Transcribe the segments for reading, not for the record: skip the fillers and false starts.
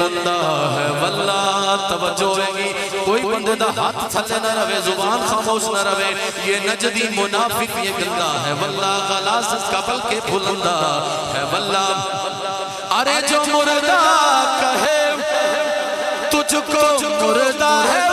بندہ ہے واللہ توجہ ہوگی کوئی بندے دا ہاتھ تھلے نہ روے زبان خاموش نہ روے یہ نجدی منافق یہ گندہ ہے واللہ غلاظت قبل کے بلندہ ہے واللہ ارے جو مردہ کہے تجھ کو مردہ ہے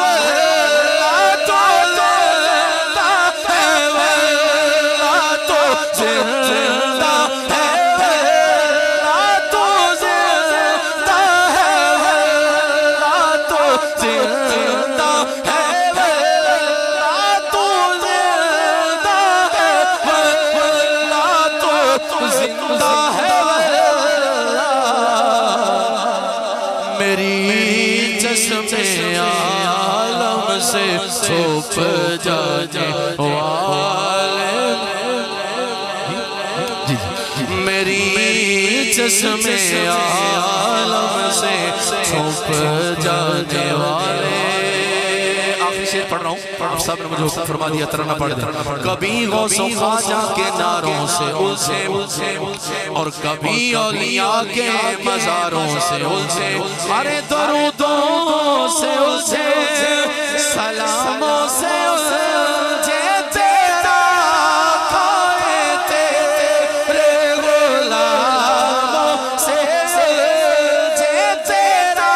چھپ جانے والے میری چشم عالم سے چھپ جانے والے آخری شعر پڑھ رہا ہوں آپ صاحب نے مجھے حکم فرما دیا ترانہ پڑھ دیں کبھی غوث و خواجہ کے ناروں سے الجھے اور کبھی اولیاء کے مزاروں سے الجھے ارے درودوں سے الجھے سلاموں سے الجھے تیرا کھائے تیرے غلاموں سے الجھے تیرا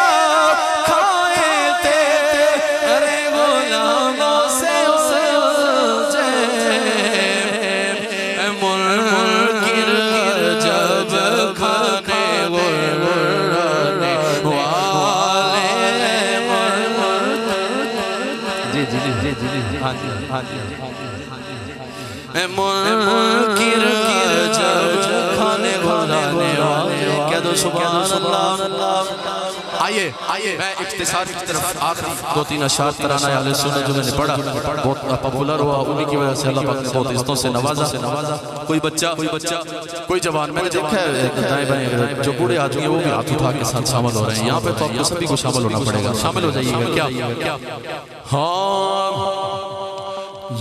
کھائے تیرے غلاموں سے الجھے منکر جب کھانے غرنے والے منکر جب کھانے غلانے والے کہہ دو سبحان اللہ آئیے میں اختصار کی طرف آخری دو تین اشعار ترانہ اہل سنت جو میں نے پڑھا بہت پاپولر ہوا انہی کی وجہ سے اللہ پاک نے بہت عزتوں سے نوازا کوئی بچہ کوئی جوان میں نے دیکھا ہے دائیں بائیں جو بوڑھے آدمی ہیں وہ بھی ہاتھ اٹھا کے ساتھ شامل ہو رہے ہیں یہاں پہ تو آپ کو سبھی کو شامل ہونا پڑے گا شامل ہو جائیے گا کیا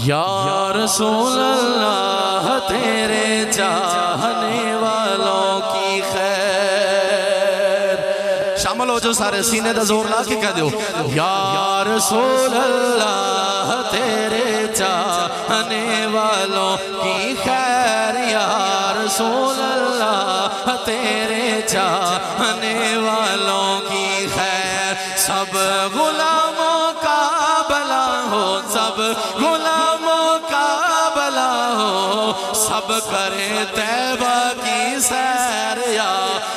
یا رسول اللہ تیرے چاہنے والوں کی خیر شامل ہو جو سارے سینے دا زور لا کے کہہ دیو یا رسول اللہ تیرے چاہنے والوں کی خیر یا رسول اللہ تیرے چاہنے والوں کی خیر سب غلاموں کا بھلا ہو سب غلاموں کا بھلا ہو سب کرے طیبہ کی سیر یا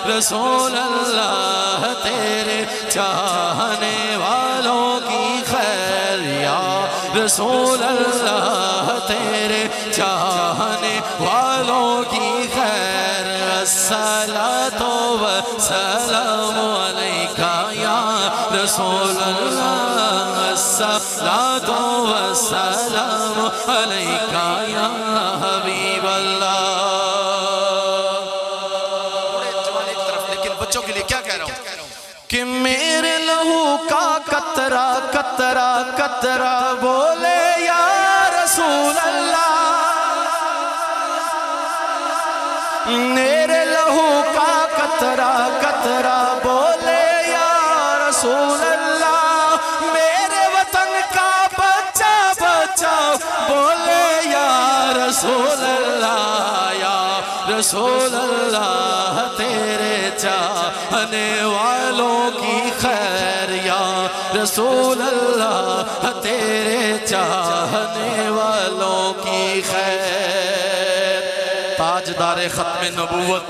رسول اللہ تیرے چاہنے والوں کی خیر یا رسول اللہ تیرے چاہنے والوں کی خیر الصلاۃ والسلام علیکہ یا رسول اللہ الصلاۃ والسلام علیکہ یا حبیب اللہ لیکن بچوں کے لیے کیا کہہ رہا ہوں کہ میرے لہو کا قطرہ قطرہ قطرہ بولے یا رسول اللہ میرے لہو کا قطرہ قطرہ بولے یا رسول اللہ میرے وطن کا بچہ بچہ بولے یا رسول اللہ یا رسول اللہ تیرے چاہنے والوں کی خیر یا رسول اللہ تیرے چاہنے والوں کی خیر تاجدار ختم نبوت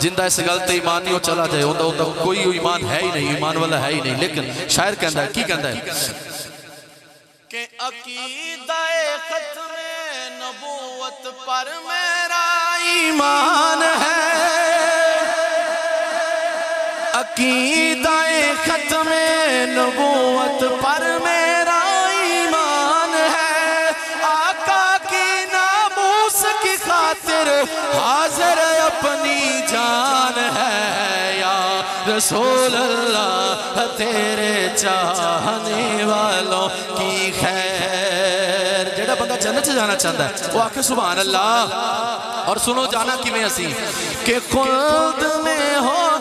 جندہ اس غلط ایمان نہیں ہو چلا جائے ہوتا کوئی ایمان ہے ہی نہیں ایمان والا ہے ہی نہیں لیکن شاعر کہندہ ہے کی کہندہ ہے کہ عقیدہ ختم نبوت پر میرا ایمان ہے عقیدہ ختم نبوت پر میرا ایمان ہے آقا کی ناموس کی خاطر حاضر اپنی جان ہے یا رسول اللہ تیرے چاہنے والوں کی خیر جڑا بندہ جنت سے جانا چاہتا ہے وہ آکے سبحان اللہ اور سنو جانا کی میں اسی کہ خلد میں ہو